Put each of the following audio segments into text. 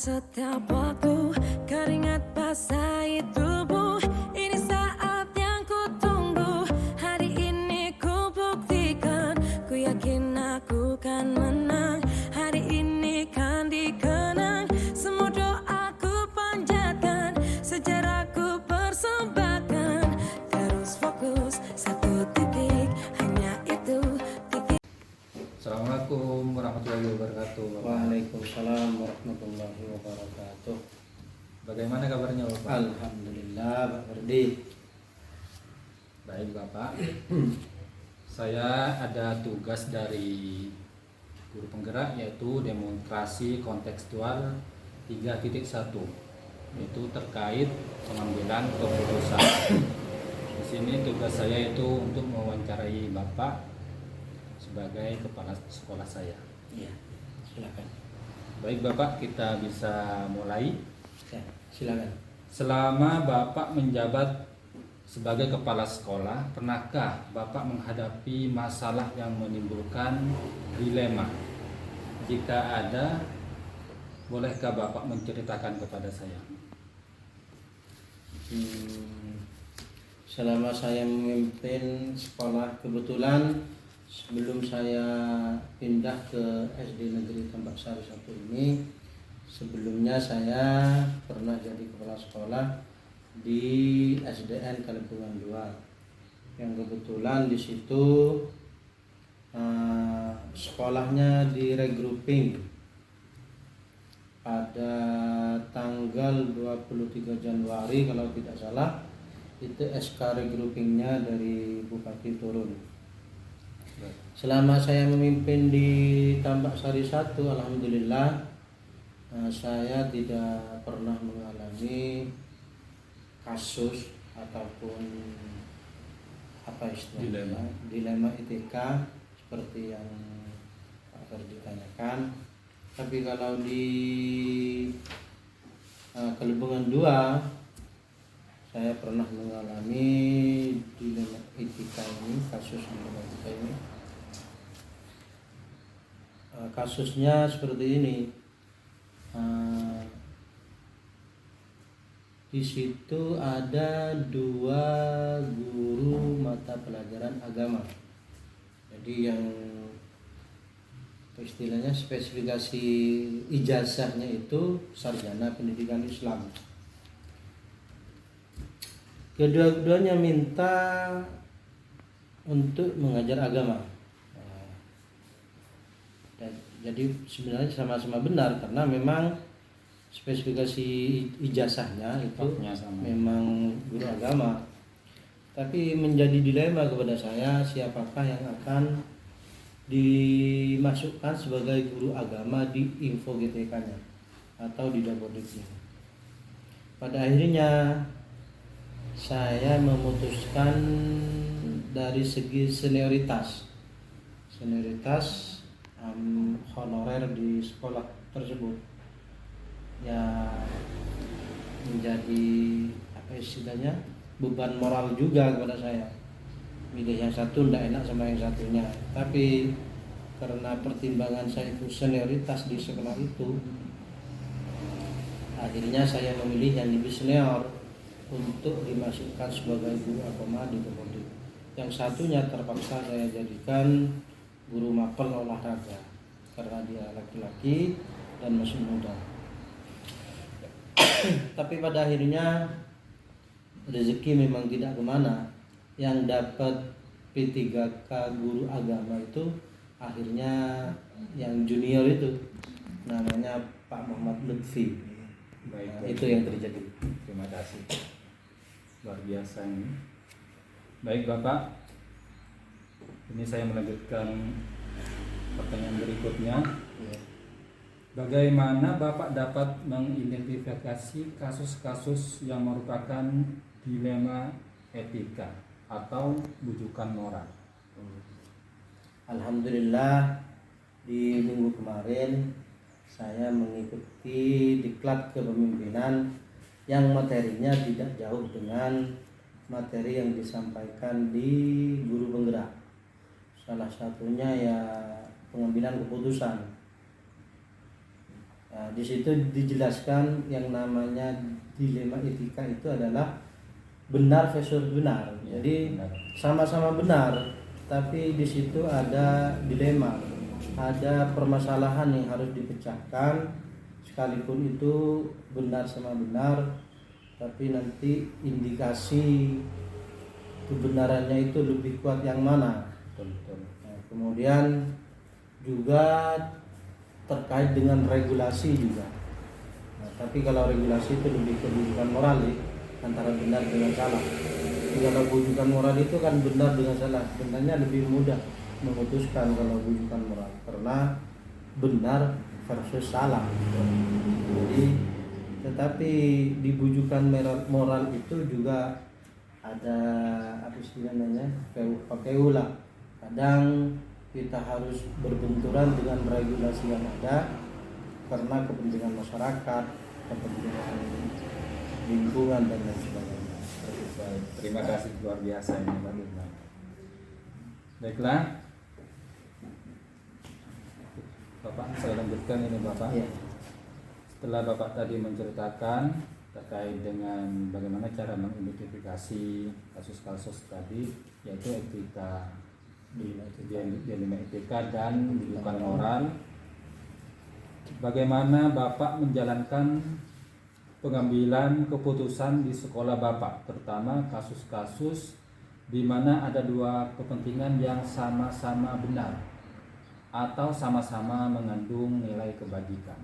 Setiap waktu keringat basahi tubuh. Ini saat yang ku tunggu. Hari ini ku buktikan. Ku yakin aku kan menang. Hari ini kan dikenang. Semua doaku panjatkan. Sejarahku persembahkan. Terus fokus satu titik. Hanya itu titik. Assalamualaikum warahmatullahi wabarakatuh, Bapak. Waalaikumsalam warahmatullahi wabarakatuh. Bagaimana kabarnya, Bapak? Alhamdulillah, Pak Ferdi. Baik, Bapak. Saya ada tugas dari guru penggerak, yaitu demonstrasi kontekstual 3.1, yaitu terkait pengambilan keputusan. Di sini tugas saya itu untuk mewawancarai Bapak sebagai kepala sekolah saya. Iya, silakan. Baik, Bapak, kita bisa mulai. Ya, silakan. Selama Bapak menjabat sebagai kepala sekolah, pernahkah Bapak menghadapi masalah yang menimbulkan dilema? Jika ada, bolehkah Bapak menceritakan kepada saya? Selama saya memimpin sekolah, kebetulan sebelum saya pindah ke SD Negeri Tambak Sari 1 ini, sebelumnya saya pernah jadi kepala sekolah di SDN Kalipungan 2, yang kebetulan di situ sekolahnya di regrouping pada tanggal 23 Januari kalau tidak salah. Itu SK regroupingnya dari Bupati turun. Selama saya memimpin di Tambak Sari 1, alhamdulillah saya tidak pernah mengalami kasus ataupun apa istilahnya dilema ITK seperti yang Pak Ferdi tanyakan. Tapi kalau di Kalipungan 2, saya pernah mengalami dilema ITK ini, kasus dilema ITK ini. Kasusnya seperti ini. Di situ ada 2 guru mata pelajaran agama. Jadi yang istilahnya spesifikasi ijazahnya itu sarjana pendidikan Islam. Kedua-duanya minta untuk mengajar agama. Jadi sebenarnya sama-sama benar, karena memang spesifikasi ijazahnya itu memang guru agama. Tapi menjadi dilema kepada saya, siapakah yang akan dimasukkan sebagai guru agama di info GTK-nya atau di Dapodiknya. Pada akhirnya saya memutuskan dari segi senioritas honorer di sekolah tersebut, ya menjadi apa istilahnya beban moral juga kepada saya. Milih yang satu tidak enak sama yang satunya, tapi karena pertimbangan saya itu senioritas di sekolah itu, akhirnya saya memilih yang lebih senior untuk dimasukkan sebagai guru agama di Depodik. Yang satunya terpaksa saya jadikan guru mapel olahraga karena dia laki-laki dan masih muda. Tapi pada akhirnya rezeki memang tidak kemana. Yang dapat P3K guru agama itu akhirnya yang junior itu, namanya Pak Muhammad Lutfi. Baik, itu yang terjadi. Terima kasih. Luar biasa ini. Baik, Bapak. Ini saya melanjutkan pertanyaan berikutnya. Bagaimana Bapak dapat mengidentifikasi kasus-kasus yang merupakan dilema etika atau bujukan moral? Alhamdulillah, di minggu kemarin saya mengikuti diklat kepemimpinan yang materinya tidak jauh dengan materi yang disampaikan di guru penggerak. Salah satunya ya pengambilan keputusan. Nah, di situ dijelaskan yang namanya dilema etika itu adalah benar versus benar. Ya, Jadi benar. sama-sama benar, tapi di situ ada dilema, ada permasalahan yang harus dipecahkan. Sekalipun itu benar sama benar, tapi nanti indikasi kebenarannya itu lebih kuat yang mana. Betul. Nah, kemudian juga terkait dengan regulasi juga. Nah, tapi kalau regulasi itu lebih ke rujukan moral ya, antara benar dengan salah. Jadi kalau rujukan moral itu kan benar dengan salah, sebenarnya lebih mudah memutuskan kalau rujukan moral karena benar versus salah. Jadi tetapi di bujukan moral itu juga ada apa istilahnya pakai ulah. Kadang kita harus berbenturan dengan regulasi yang ada karena kepentingan masyarakat, kepentingan lingkungan dan lain sebagainya. Baik, terima kasih luar biasa ini Pak Dirman. Baiklah, Bapak saya lanjutkan ini Bapak. Iya. Setelah Bapak tadi menceritakan terkait dengan bagaimana cara mengidentifikasi kasus-kasus tadi, yaitu etika, dilema etika dan rujukan moral. Bagaimana Bapak menjalankan pengambilan keputusan di sekolah Bapak, terutama kasus-kasus di mana ada dua kepentingan yang sama-sama benar atau sama-sama mengandung nilai kebajikan.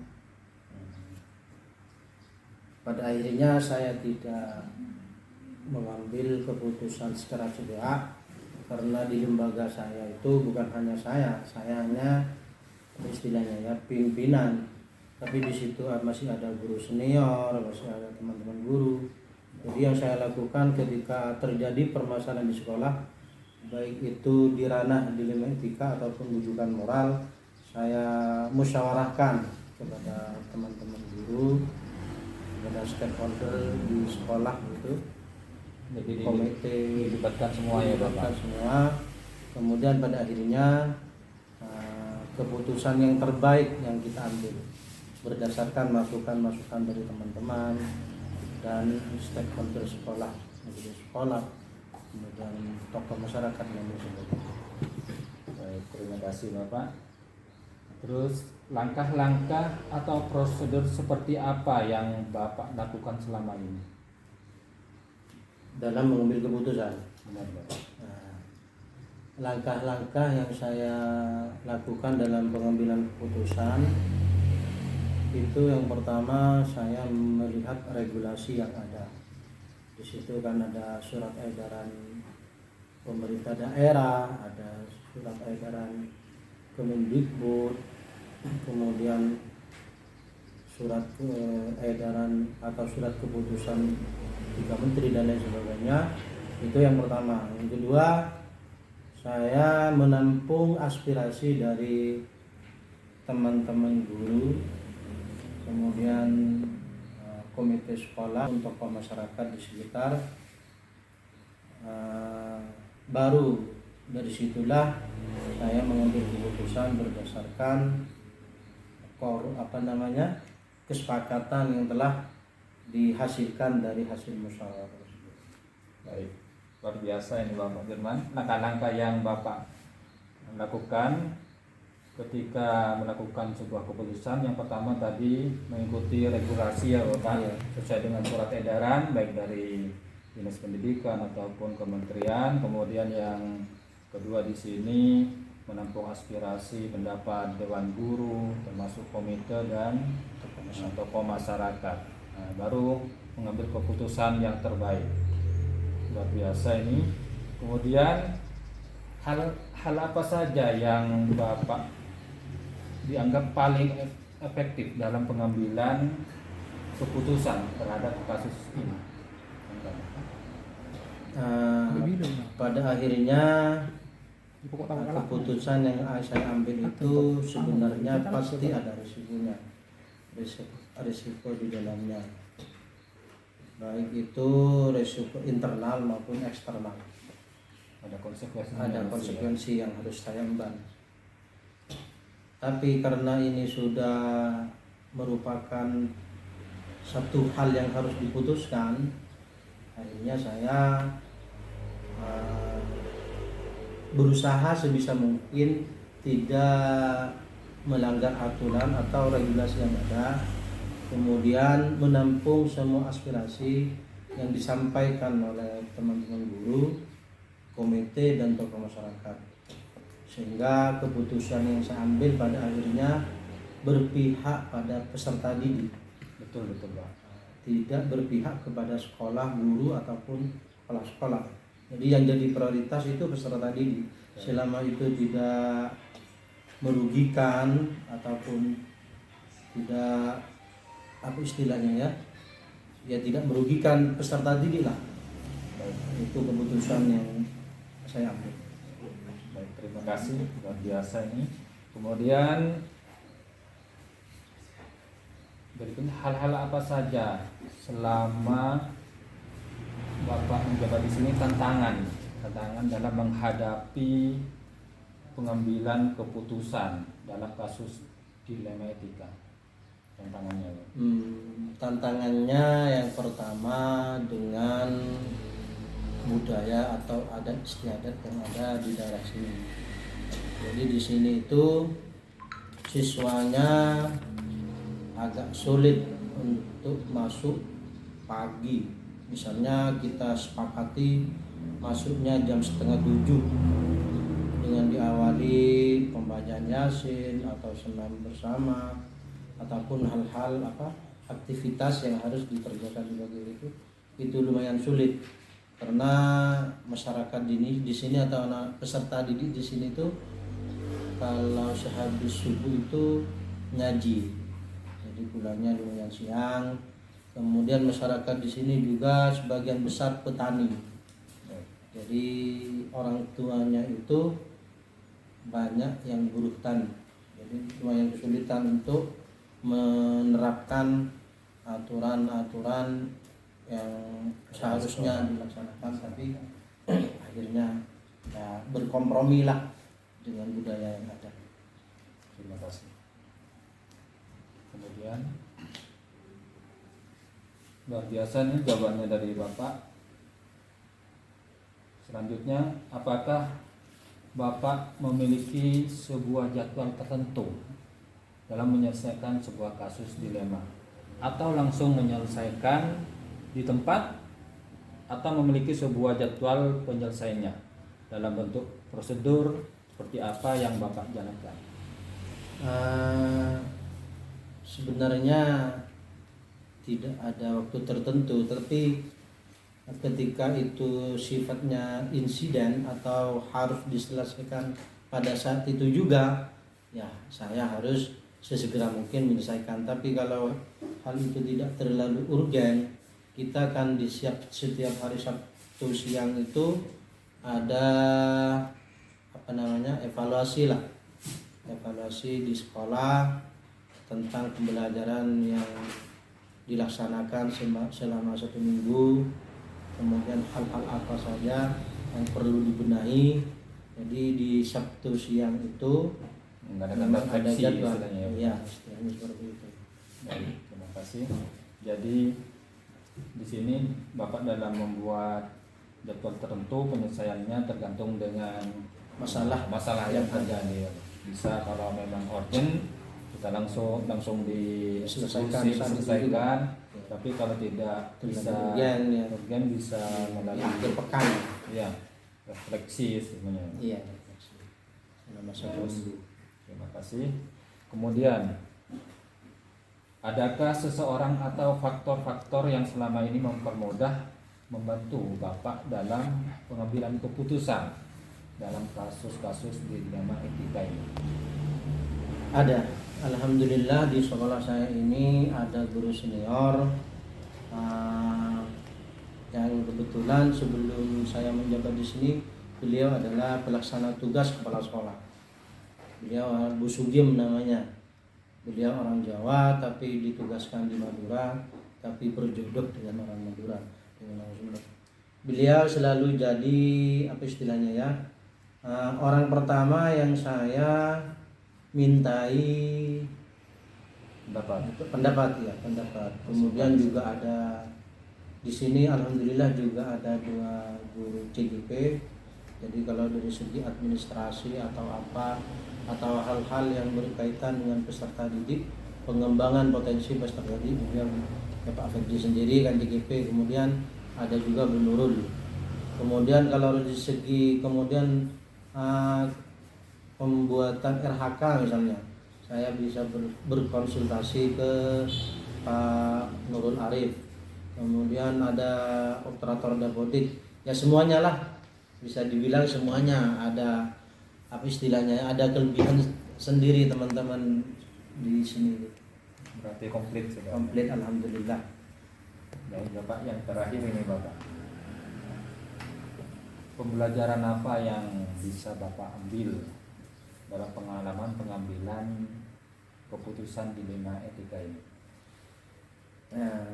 Pada akhirnya saya tidak mengambil keputusan secara sepihak karena di lembaga saya itu bukan hanya saya hanya istilahnya ya pimpinan, tapi di situ masih ada guru senior, masih ada teman-teman guru. Jadi yang saya lakukan ketika terjadi permasalahan di sekolah, baik itu di ranah dilema etika ataupun rujukan moral, saya musyawarahkan kepada teman-teman guru, kepada stakeholder di sekolah itu, Jadi komite dilibatkan semua ya Bapak. semua. Kemudian pada akhirnya keputusan yang terbaik yang kita ambil berdasarkan masukan-masukan dari teman-teman dan stakeholder sekolah, majelis sekolah, kemudian tokoh masyarakat dan sebagainya. Baik, terima kasih Bapak. Terus langkah-langkah atau prosedur seperti apa yang Bapak lakukan selama ini? Dalam mengambil keputusan. Benar Bapak. Nah, langkah-langkah yang saya lakukan dalam pengambilan keputusan itu yang pertama saya melihat regulasi yang ada. Di situ kan ada surat edaran pemerintah daerah, ada surat edaran Kemendikbud, kemudian surat edaran atau surat keputusan 3 menteri dan lain sebagainya. Itu yang pertama. Yang kedua, saya menampung aspirasi dari teman-teman guru, kemudian komite sekolah, untuk masyarakat di sekitar. Baru dari situlah saya mengambil keputusan berdasarkan kesepakatan yang telah dihasilkan dari hasil musyawarah tersebut. Baik, luar biasa ini Bapak Dirman. Langkah-langkah yang Bapak lakukan ketika melakukan sebuah keputusan, yang pertama tadi mengikuti regulasi ya Bapak, Iya. sesuai dengan surat edaran baik dari Dinas Pendidikan ataupun kementerian. Kemudian yang kedua di sini menampung aspirasi pendapat Dewan Guru, termasuk komite dan tokoh masyarakat. Nah, baru mengambil keputusan yang terbaik. Luar biasa ini. Kemudian hal apa saja yang Bapak dianggap paling efektif dalam pengambilan keputusan terhadap kasus ini? Pada akhirnya keputusan yang saya ambil itu sebenarnya pasti ada risikonya, risiko di dalamnya, baik itu risiko internal maupun eksternal. Ada konsekuensi yang harus saya emban. Tapi karena ini sudah merupakan satu hal yang harus diputuskan, akhirnya saya berusaha sebisa mungkin tidak melanggar aturan atau regulasi yang ada, kemudian menampung semua aspirasi yang disampaikan oleh teman-teman guru, komite, dan tokoh masyarakat, sehingga keputusan yang saya ambil pada akhirnya berpihak pada peserta didik. Betul Pak. Tidak berpihak kepada sekolah, guru, ataupun kepala sekolah. Jadi yang jadi prioritas itu peserta didik. Selama itu tidak merugikan ataupun tidak apa istilahnya ya tidak merugikan peserta didik lah. Itu keputusan yang saya ambil. Baik, terima kasih, luar biasa ini. Kemudian berikutnya, hal-hal apa saja selama Bapak menjabat di sini tantangan dalam menghadapi pengambilan keputusan dalam kasus dilema etika? Tantangannya. Tantangannya yang pertama dengan budaya atau adat istiadat yang ada di daerah sini. Jadi di sini itu siswanya agak sulit untuk masuk pagi. Misalnya kita sepakati masuknya jam 6:30 dengan diawali pembacaan Yasin atau senam bersama ataupun hal-hal aktivitas yang harus dikerjakan sebagai itu lumayan sulit karena masyarakat di sini atau anak peserta didik di sini tuh kalau sehabis subuh itu ngaji, jadi pulangnya lumayan siang. Kemudian masyarakat di sini juga sebagian besar petani, jadi orang tuanya itu banyak yang buruh tani, jadi lumayan kesulitan untuk menerapkan aturan-aturan yang seharusnya dilaksanakan, tapi akhirnya ya berkompromi lah dengan budaya yang ada. Terima kasih. Kemudian luar biasa nih jawabannya dari Bapak. Selanjutnya, apakah Bapak memiliki sebuah jadwal tertentu dalam menyelesaikan sebuah kasus dilema, atau langsung menyelesaikan di tempat, atau memiliki sebuah jadwal penyelesaiannya dalam bentuk prosedur seperti apa yang Bapak jalankan? Sebenarnya tidak ada waktu tertentu, tapi ketika itu sifatnya insiden atau harus diselesaikan pada saat itu juga, ya saya harus sesegera mungkin menyelesaikan. Tapi kalau hal itu tidak terlalu urgen, kita akan setiap hari Sabtu siang itu ada evaluasi di sekolah tentang pembelajaran yang dilaksanakan selama 1 minggu, kemudian hal-hal apa saja yang perlu dibenahi. Jadi di Sabtu siang itu memang ada jadwal, ya istilahnya seperti itu. Baik, terima kasih. Jadi di sini Bapak dalam membuat jadwal tertentu, penyelesaiannya tergantung dengan masalah yang terjadi. Bisa kalau memang urgent kita langsung diselesaikan. Tapi kalau tidak bisa urgen bisa melalui akhir pekan, ya refleksi sebenarnya. Iya, refleksi. Terima kasih. Kemudian, adakah seseorang atau faktor-faktor yang selama ini membantu Bapak dalam pengambilan keputusan dalam kasus-kasus dilema etika ini? Ada. Alhamdulillah di sekolah saya ini ada guru senior yang kebetulan sebelum saya menjabat di sini beliau adalah pelaksana tugas kepala sekolah. Beliau Bu Sugiem namanya. Beliau orang Jawa tapi ditugaskan di Madura, tapi berjodoh dengan orang Madura, dengan orang Sunda. Beliau selalu jadi orang pertama yang saya mintai pendapat. pendapat. Kemudian juga ada di sini alhamdulillah juga ada 2 guru CGP. Jadi kalau dari segi administrasi atau apa atau hal-hal yang berkaitan dengan peserta didik, pengembangan potensi peserta didik, kemudian Pak Ferdi sendiri kan CGP, kemudian ada juga Bu Nurul. Kemudian kalau dari segi kemudian pembuatan RHK misalnya, saya bisa berkonsultasi ke Pak Nurul Arif. Kemudian ada operator dapodik, ya semuanya lah, bisa dibilang semuanya ada apa istilahnya, ada kelebihan sendiri teman-teman di sini. Berarti komplit sudah. Komplit alhamdulillah. Baik Bapak, yang terakhir ini Bapak, pembelajaran apa yang bisa Bapak ambil dalam pengalaman pengambilan keputusan dilema etika ini? Nah,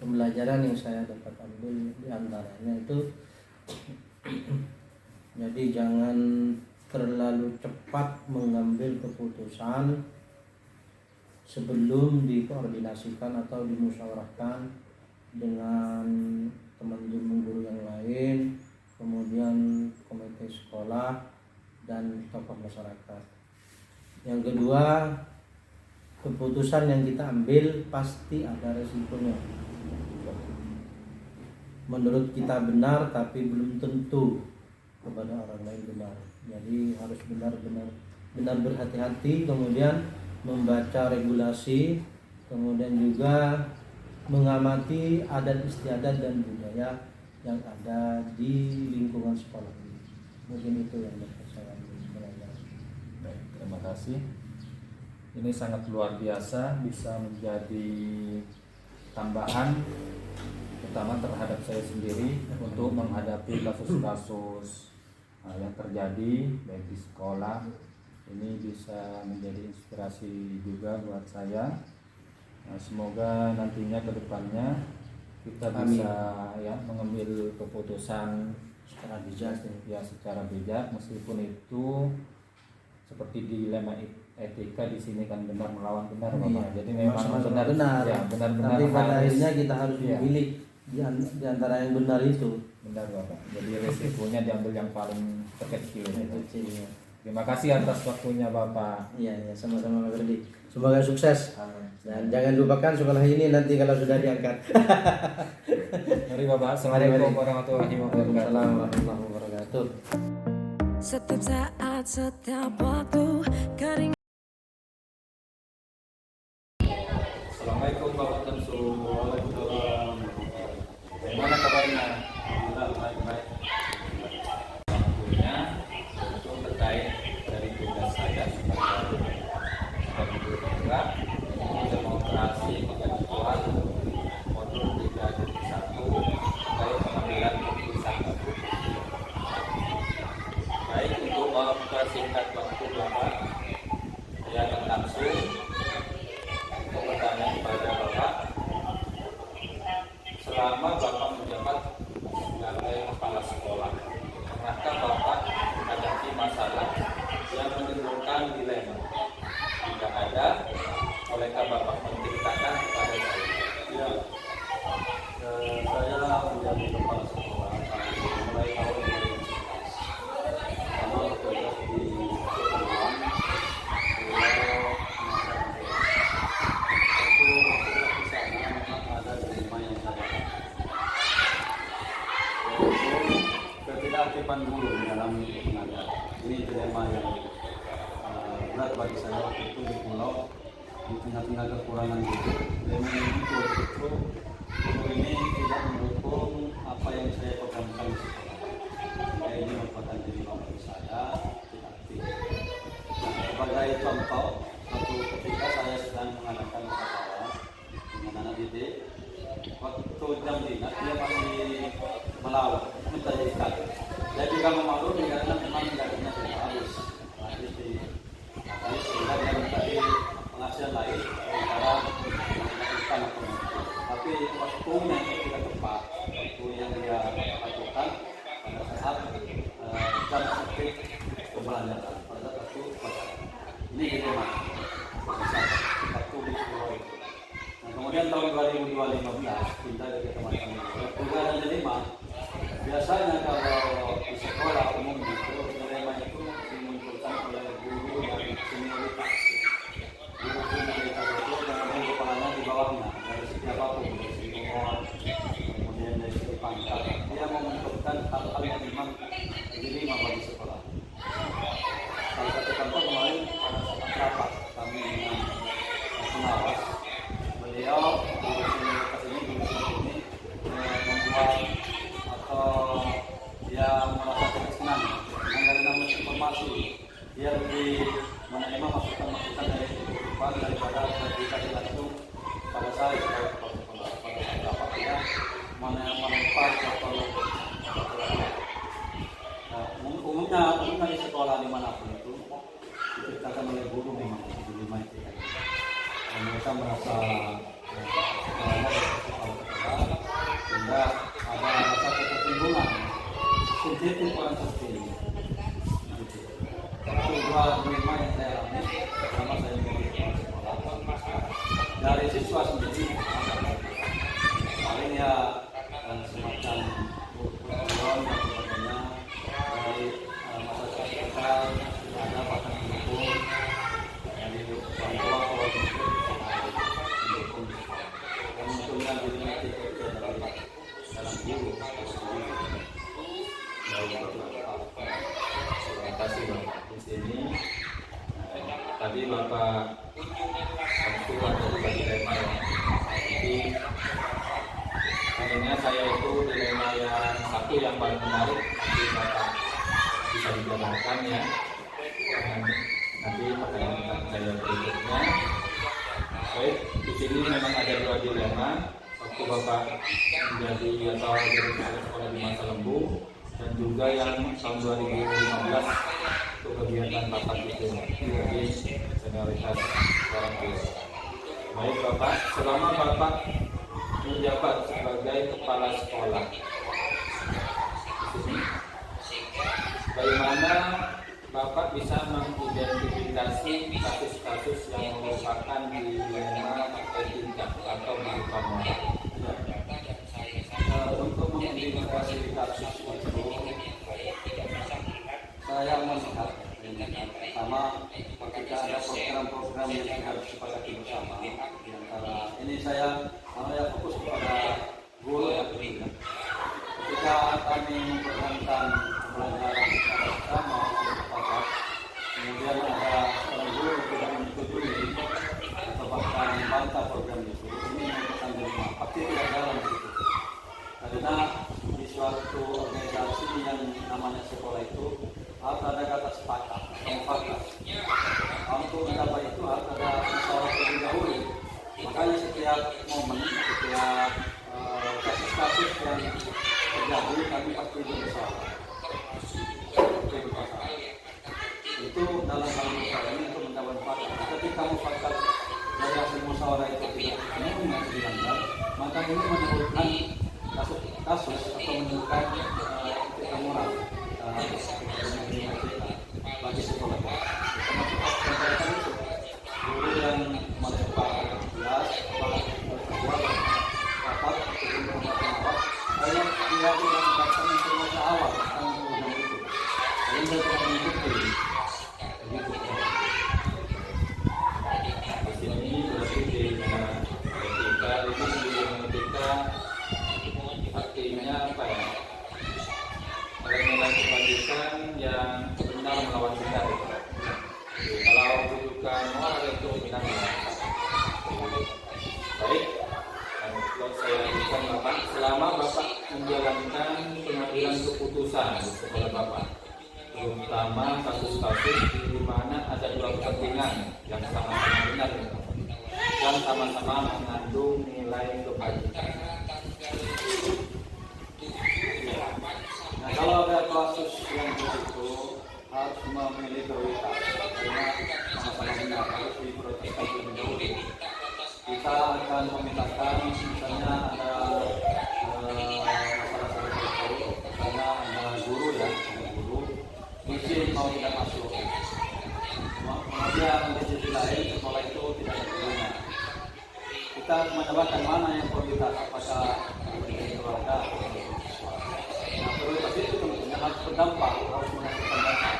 pembelajaran yang saya dapat ambil diantaranya itu jadi jangan terlalu cepat mengambil keputusan sebelum dikoordinasikan atau dimusyawarahkan dengan teman-teman guru yang lain, kemudian komite sekolah dan tokoh masyarakat. Yang kedua, keputusan yang kita ambil pasti ada resikonya. Menurut kita benar tapi belum tentu kepada orang lain benar. Jadi harus benar berhati-hati, kemudian membaca regulasi, kemudian juga mengamati adat istiadat dan budaya yang ada di lingkungan sekolah ini. Mungkin itu yang dapat saya ambil. Baik, terima kasih. Ini sangat luar biasa, bisa menjadi tambahan utama terhadap saya sendiri untuk menghadapi kasus-kasus yang terjadi baik di sekolah. Ini bisa menjadi inspirasi juga buat saya. Semoga nantinya ke depannya kita bisa mengambil keputusan secara bijak, secara bijak, meskipun itu seperti dilema etika di sini kan benar melawan benar, Bapak. Jadi memang benar-benar. Tapi pada akhirnya kita harus memilih di antara yang benar itu. Benar, Bapak. Jadi resikonya diambil yang paling terkecil. Terima kasih atas waktunya Bapak. Iya, sama-sama Pak Ferdi. Semoga sukses. Dan jangan lupakan sekolah ini nanti kalau sudah diangkat. Mari Bapak. Assalamualaikum warahmatullahi wabarakatuh. Warahmatullahi wabarakatuh. Setiap saat, setiap waktu kering. Assalamualaikum Bapak Temsu. Waalaikumsalam. Bagaimana kabarnya? Alhamdulillah baik-baik. Waktunya tentu terkait dari tugas saya sebagai guru penggerak demonstrasi ketentuan modul 3.1 terkait pengambilan keputusan. Baik, untuk mempersingkat waktu Bapak, saya akan langsung bertanya kepada Bapak. Selama Bapak menjabat sebagai kepala sekolah, pernahkah Bapak menghadapi masalah yang menimbulkan dilema? Jika ada, bolehkah Bapak menceritakan kepada saya? Ya, saya menjadi kepala sekolah mulai tahun 2011. Sama bertugas di Kepulauan Pulau Itu di sana memang ada dilema yang saya hadapi. Yaitu ketidakaktifan guru di dalam pengajar. Ini dilema yang berat bagi saya waktu itu di pulau, di tengah-tengah kekurangan guru. Dilema yang muncul justru guru ini tidak mendukung apa yang saya programkan di sekolah. Ini merupakan dilema bagi saya, tidak aktif. Sebagai contoh, suatu ketika saya sedang mengadakan upacara dengan anak didik, waktu jam dinat dia masih melawat, mencari ikan. Saya juga memaklumi karena memang ikannya sudah habis. Sehingga dia mencari penghasilan lain cara ikan atau itu. Tapi waktunya tidak tepat. Waktu yang dia lakukan pada saat jam aktif pembelajaran pada waktu upacara. Ini dilema. Waktu Kemudian tahun 2015 pindah ke kecamatan Bugaran Delima. Biasanya kalau di sekolah umum itu Delima itu dimunculkan oleh guru dari senioritas. Guru senioritas itu dengan kepalanya di bawahnya dari segi apapun, dari segi umur, kemudian dari segi pangkat. Dia memunculkan hal-hal yang memang diterima bagi sekolah. Salah satu contoh kemarin pada saat rapat kami dengan pengawas, beliau guru senioritas ini membuat atau dia merasa tidak senang dengan namanya informasi. Dia lebih menerima masukan-masukan dari depan daripada berdikari langsung pada saya sebagai kepala sekolah. Pada saat rapat dia menempat atau umumnya di sekolah dimanapun itu diceritakan oleh guru memang di lima itu kan. Dan mereka merasa sekolahnya sekolah sehingga ada rasa ketersinggungan sensitif orang seperti ini. Itu dua dilema yang saya alami selama saya menjadi kepala sekolah. Dari siswa sendiri paling ya semacam pertemuan dan sebagainya dari masyarakat kita ada bahkan mendukung dari orang tua kalau mendukung dan munculnya dirinya tidak dari dalam guru. Terima kasih Bapak. Di sini tadi Bapak ketua dari dilema ya. Jadi akhirnya saya itu dilema yang satu yang paling menarik nanti Bapak bisa dijabarkan ya. Nanti pertanyaan saya berikutnya. Baik, di sini memang ada dua dilema. Waktu Bapak menjadi atau jadi sekolah di Masa Lembu dan juga yang tahun 2015 untuk kegiatan Bapak itu jadi senioritas orang tua. Baik Bapak, selama Bapak menjabat sebagai kepala sekolah di sini, bagaimana Bapak bisa mengidentifikasi kasus-kasus yang merupakan dilema etika atau berupa moral? Untuk mengidentifikasi kasus itu, saya melihat sama ketika ada program-program yang kita harus sepakati bersama. Di antara ini saya fokus kepada guru ya. Ketika kami mempertahankan pembelajaran secara bersama, kemudian ada seorang guru yang tidak menyetujui atau bahkan membantah program itu, ini merupakan dilema. Pasti tidak jalan begitu. Karena di suatu organisasi yang namanya sekolah itu harus ada kata sepakat atau mufakat. Untuk mencapai itu harus ada musyawarah terlebih dahulu. Makanya setiap momen, setiap kasus-kasus yang terjadi kami pasti bermusyawarah. Itu dalam hal musyawarah ini untuk mencapai mufakat. Ketika mufakat dari hasil musyawarah itu tidak terpenuhi yang dilanggar, maka ini menimbulkan kasus atau menunjukkan etika moral bagi sekolah. Termasuk itu guru yang melempar gelas, berbuat rapat untuk pengawas, saya tidak mendapatkan informasi awal tentang program itu. Jadi saya tidak mengikuti. Di sini berarti di etika itu sendiri etika artinya apa ya? Nilai kebajikan yang benar melawan benar. Kalau rujukan moral itu benar melawan. Baik, kalau saya lanjutkan Bapak, selama Bapak menjalankan pengambilan keputusan di sekolah Bapak, terutama kasus-kasus di mana ada dua kepentingan yang sama-sama benar dan sama-sama mengandung nilai kebajikan. Nah, kalau ada kasus yang begitu harus memilih prioritas karena sama-sama benar harus diprioritaskan terlebih dahulu. Kita akan memetakan misalnya ada masalah seperti itu karena ada guru ya, izin mau tidak masuk. Kemudian di sisi lain sekolah itu tidak ada gurunya. Kita harus menentukan mana yang prioritas, apakah pendidikan keluarga atau pendidikan siswa. Nah, prioritas itu tentunya harus berdampak, harus menghasilkan dampak.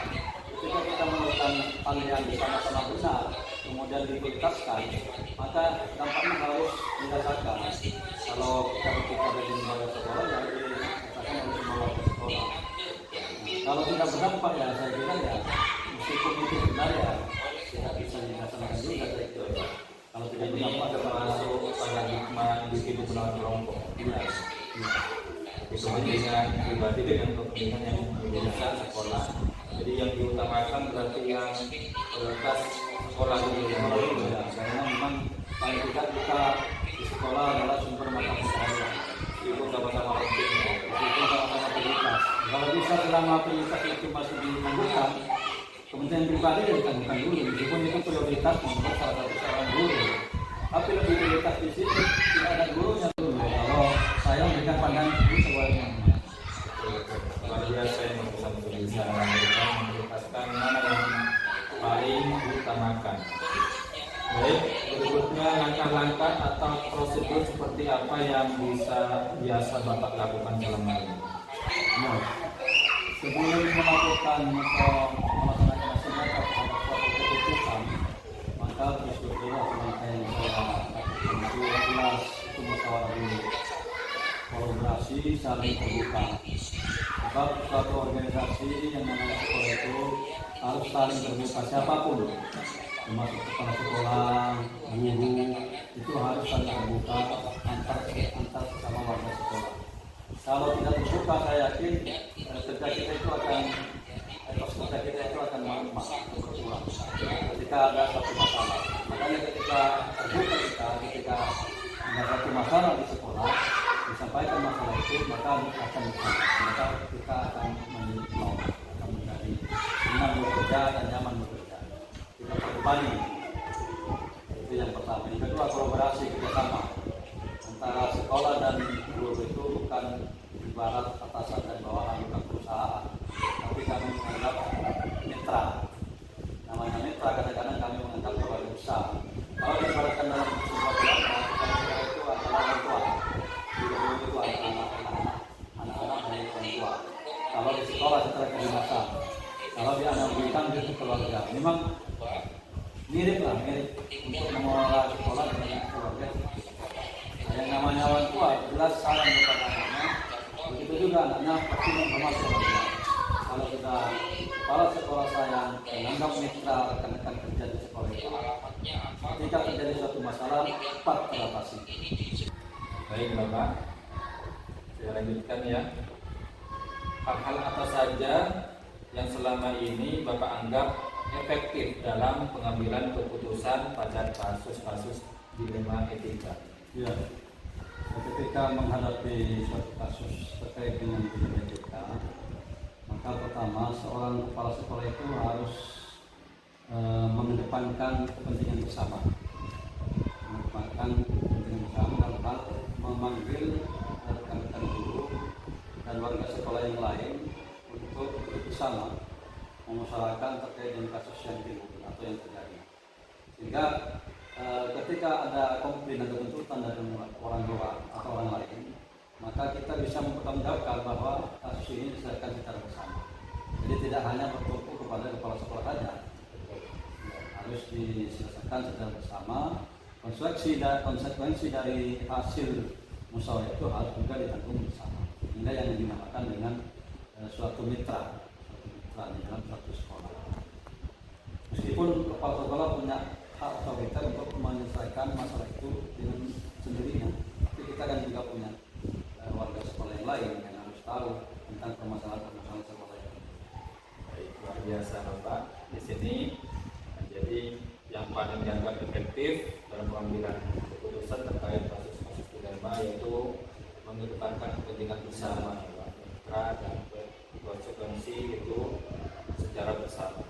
Ketika kita melakukan hal yang sama-sama benar, kemudian diprioritaskan, maka dampaknya harus dirasakan. Kalau kita berpikir dari lembaga sekolah, ya dirasakan oleh semua warga sekolah. Nah, kalau tidak berdampak, ya saya kira ya meskipun itu benar ya tidak bisa dilaksanakan juga saya kira. Kalau tidak berdampak, termasuk paradigma individu penanganan kelompok. iya. Kepentingan pribadi dengan kepentingan yang membesar sekolah. Jadi yang diutamakan berarti yang prioritas sekolah dulu yang dulu Ya, karena memang paling tidak kita di sekolah adalah sumber mata pencaharian. itu sama-sama penting. Itu sama-sama prioritas. Kalau bisa selama prioritas itu masih ditangguhkan, kepentingan pribadi ya ditangguhkan dulu. Meskipun itu prioritas menurut salah satu seorang guru. Tapi lebih prioritas di situ tidak ada gurunya dulu. Kalau saya memberikan pandangan itu sebagai Luar biasa yang bisa memberikan menjelaskan mana yang paling diutamakan. Baik, berikutnya langkah-langkah atau prosedur seperti apa yang biasa Bapak lakukan selama ini? Nah, sebelum melakukan atau melaksanakan aksinya terhadap suatu keputusan, maka prosedur langkah yang saya lakukan itu jelas itu musyawarah dulu, kolaborasi saling terbuka. Sebab suatu organisasi yang namanya sekolah itu harus saling terbuka, siapapun termasuk kepala sekolah, guru, itu harus saling terbuka antar sesama warga sekolah. Kalau tidak terbuka, saya yakin kerja kita itu akan melemah, berkurang. Ketika ada satu masalah, makanya ketika terbuka ketika ada satu masalah di sekolah, disampaikan masalah itu, maka kita akan menjadi senang bekerja dan nyaman bekerja. Kita terbebani. Itu yang pertama. Yang kedua, kolaborasi kerjasama antara sekolah dan guru itu bukan ibarat atasan dan bawahan, bukan perusahaan, tapi kami menganggap mitra. Namanya mitra kadang-kadang kami menganggap keluarga besar. Kalau diibaratkan dalam sebuah keluarga, keluarga itu adalah orang tua. Guru itu adalah anak-anak dari orang tua. Kalau di sekolah setelah kedinasan, kalau di anak berikan itu keluarga. Memang mirip untuk mengelola sekolah dengan keluarga. Yang namanya orang tua jelas sayang kepada anaknya, begitu juga anaknya pasti menghormati orangnya. Kalau sudah kepala sekolah sayang, menganggap mitra rekan-rekan kerja di sekolah itu, ketika terjadi suatu masalah cepat teratasi. Baik Bapak, saya lanjutkan ya. Hal-hal apa saja yang selama ini Bapak anggap efektif dalam pengambilan keputusan pada kasus-kasus dilema etika? Ya, ketika menghadapi suatu kasus terkait dengan dilema etika, maka pertama seorang kepala sekolah itu harus mengedepankan kepentingan bersama, dalam hal memanggil rekan-rekan guru dan warga sekolah yang lain untuk bersama memusyawarahkan terkait dengan kasus yang timbul atau yang terjadi. Sehingga ketika ada komplain atau tuntutan dari orang luar atau orang lain, maka kita bisa mempertanggungjawabkan bahwa kasus ini diselesaikan secara bersama. Jadi tidak hanya bertumpu kepada kepala sekolah saja, harus diselesaikan secara bersama. Konsekuensi dari hasil musyawarah itu harus juga ditanggung bersama. Hingga yang dinamakan dengan suatu mitra di dalam suatu sekolah. Meskipun kepala sekolah punya hak otoriter untuk menyelesaikan masalah itu dengan sendirinya, tapi kita kan juga punya warga sekolah yang lain yang harus tahu tentang permasalahan sekolah itu. Baik, luar biasa Bapak. Di sini menjadi yang paling dianggap efektif dalam pengambilan keputusan terkait kasus-kasus dilema yaitu mengedepankan kepentingan bersama, mitra dan konsekuensi itu secara bersama.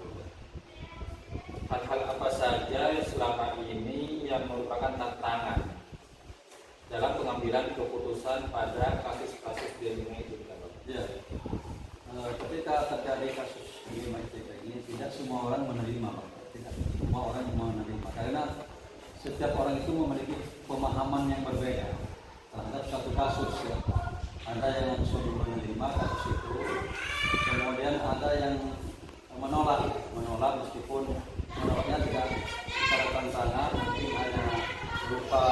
Hal-hal apa saja selama ini yang merupakan tantangan dalam pengambilan keputusan pada kasus-kasus dilema itu? Ya, ketika terjadi kasus dilema etika ini tidak semua orang menerima, tidak semua orang menerima karena setiap orang itu memiliki pemahaman yang berbeda terhadap satu kasus ya. Ada yang langsung menerima kasus itu, kemudian ada yang menolak meskipun menolaknya tidak secara tantangan, mungkin hanya berupa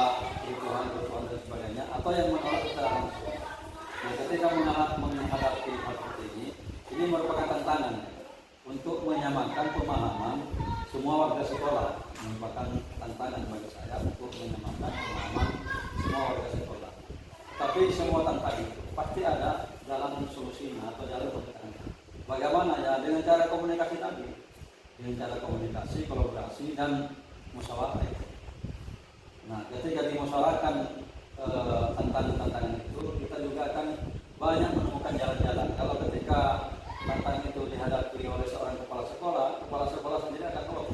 kebutuhan dan sebagainya, atau yang menolak secara langsung. Nah, ketika menghadapi hal seperti ini merupakan tantangan untuk menyamakan pemahaman semua warga sekolah. Merupakan tantangan bagi saya untuk menyamakan pemahaman semua warga sekolah. Tapi semua tantangan itu pasti ada jalan solusinya atau jalan pemecahnya. Bagaimana ya? Dengan cara komunikasi tadi, dengan cara komunikasi, kolaborasi dan musyawarah. Nah, ketika dimusyawarahkan tantangan-tantangan itu, kita juga akan banyak menemukan jalan-jalan. Kalau ketika tantangan itu dihadapi oleh seorang kepala sekolah sendiri akan keluar.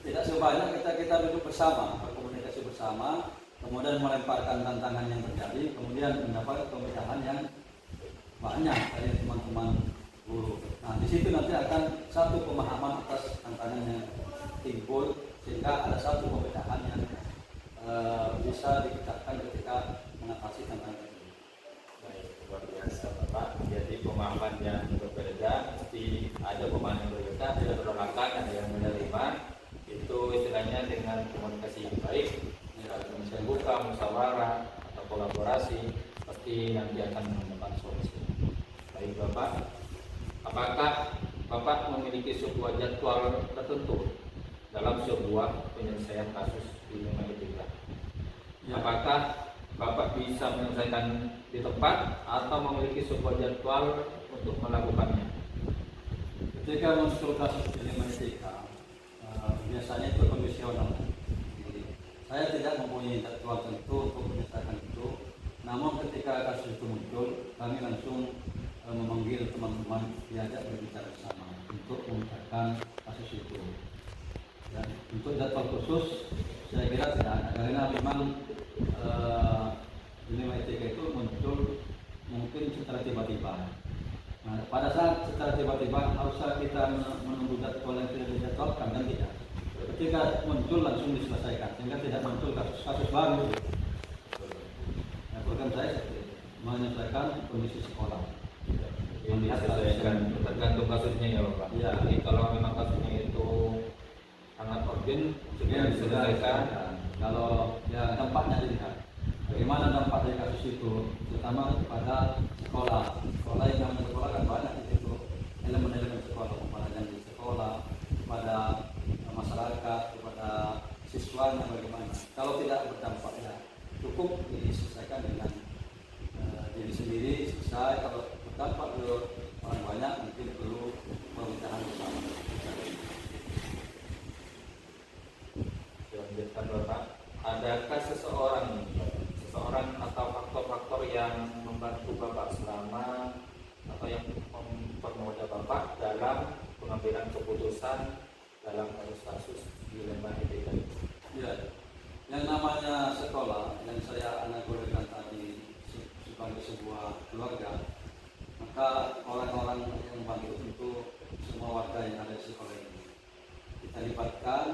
Tidak sebanyak kita duduk bersama, berkomunikasi bersama, kemudian melemparkan tantangan yang terjadi, kemudian mendapat pemecahan yang banyak dari teman-teman guru. Nah, di situ nanti akan satu pemahaman atas tantangan yang timbul, sehingga ada satu pemecahan yang bisa dipecahkan ketika mengatasi tantangan itu. Baik, luar biasa Bapak. Jadi pemahaman yang berbeda, mesti ada pemahaman yang berbeda, ada penolakan, ada yang menerima. Itu istilahnya dengan komunikasi yang baik, komunikasi buka, musyawarah atau kolaborasi, pasti nanti akan menemukan solusi. Baik Bapak, apakah Bapak memiliki sebuah jadwal tertentu dalam sebuah penyelesaian kasus di rumah kita? Apakah Bapak bisa menyelesaikan di tempat atau memiliki sebuah jadwal untuk melakukannya? Ketika muncul kasus dilematika, biasanya itu kondisional. Jadi, saya tidak mempunyai jadwal tentu untuk menyelesaikan itu. Namun ketika kasus itu muncul, kami langsung memanggil teman-teman diajak berbicara bersama untuk memecahkan kasus itu. Dan untuk jadwal khusus, saya kira tidak ada, karena memang dilematika itu muncul mungkin secara tiba-tiba. Nah, pada saat secara tiba-tiba haruskah kita menunggu jadwal yang tidak dijadwalkan, kan tidak. Ketika muncul langsung diselesaikan, sehingga tidak muncul kasus-kasus baru. Nah, program saya menyelesaikan kondisi sekolah. Melihat tergantung kasusnya ya Bapak. Ya. Jadi kalau memang kasusnya itu sangat urgent, segera diselesaikan. Kalau ya dampaknya dilihat. Bagaimana dampak dari kasus itu, terutama kepada sekolah. Sekolah yang namanya sekolah kan banyak di situ, elemen-elemen sekolah, pembelajaran di sekolah, kepada masyarakat, kepada siswanya bagaimana. Kalau tidak berdampak ya cukup diselesaikan dengan diri sendiri selesai. Kalau berdampak ke orang banyak mungkin perlu pemecahan bersama. Lanjutkan Bapak, adakah seseorang atau faktor-faktor yang membantu Bapak selama atau yang mempermudah Bapak dalam pengambilan keputusan dalam kasus-kasus dilema etika itu? Ya, yang namanya sekolah yang saya analogikan tadi sebagai sebuah keluarga, maka orang-orang yang membantu tentu semua warga yang ada di sekolah ini. Kita libatkan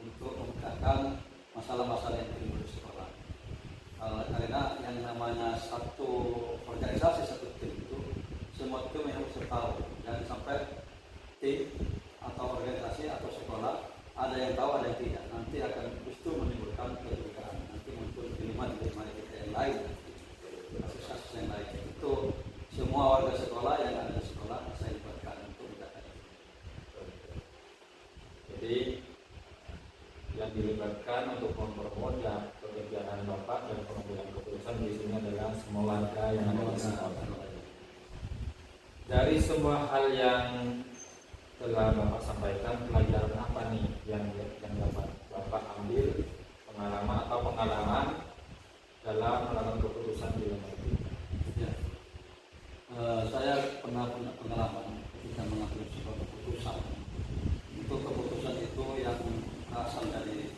untuk memecahkan masalah-masalah yang timbul di sekolah. Karena yang namanya satu organisasi, satu tim itu semua tim yang harus tahu. Jangan sampai tim atau organisasi atau sekolah ada yang tahu, ada yang tidak. Nanti akan justru menimbulkan kecurigaan. Nanti muncul dilema kita yang lain, kasus-kasus yang lain. Itu semua warga sekolah yang ada di sekolah saya libatkan untuk menjaga. Jadi yang dilibatkan untuk mempermudah pekerjaan Bapak dan pengambilan keputusan di sini adalah semua warga yang ada di sekolah. Dari semua hal yang telah Bapak sampaikan, pelajaran apa nih yang dapat Bapak ambil pengalaman dalam melakukan keputusan di rumah itu? Ya. Saya pernah punya pengalaman ketika mengambil sebuah keputusan. Untuk keputusan itu yang berasal dari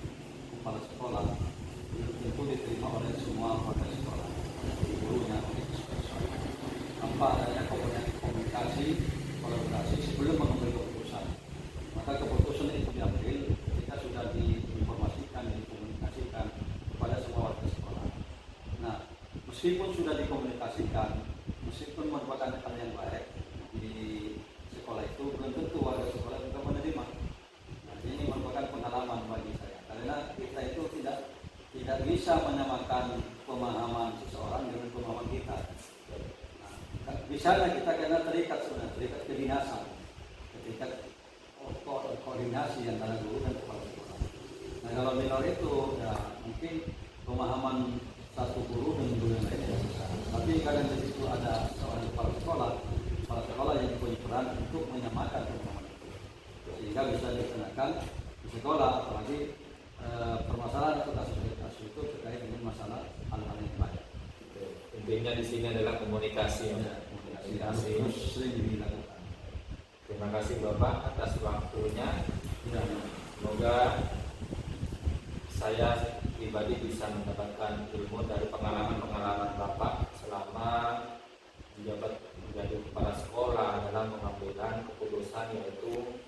kepala sekolah itu tentu diterima oleh semua warga sekolah, gurunya, oleh siswa. Tanpa adanya komunikasi, kolaborasi sebelum mengambil keputusan. Maka keputusan itu diambil ketika sudah diinformasikan, dikomunikasikan kepada semua meskipun sudah dikomunikasikan, meskipun merupakan hal yang baik di sekolah itu, belum tentu warga sekolah juga menerima. Nah, ini merupakan pengalaman bagi saya, karena kita itu tidak bisa menyamakan pemahaman seseorang dengan pemahaman kita. Nah, misalnya kita kena terikat kedinasan, terikat koordinasi antara guru dan kepala sekolah. Nah, kalau minor itu ya mungkin pemahaman satu guru dengan guru yang lainnya bisa. Tapi kadang di situ ada seorang kepala sekolah yang punya peran untuk menyamakan pemahaman itu, sehingga bisa dikenakan di sekolah, apalagi permasalahan atau kasus itu terkait dengan masalah hal-hal yang banyak. Intinya di sini adalah komunikasi. Ya, komunikasi terus sering dilakukan. Terima kasih Bapak atas waktunya. Ya, Semoga saya pribadi bisa mendapatkan ilmu dari pengalaman Bapak selama menjabat menjadi kepala sekolah dalam pengambilan keputusan, yaitu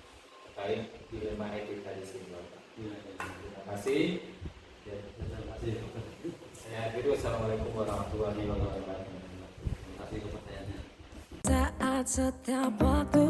terkait dilema etika di sini Bapak. Terima kasih. ya, terima kasih. Saya akhiri, wassalamualaikum warahmatullahi wabarakatuh. Terima kasih kepercayaannya. Saat setiap waktu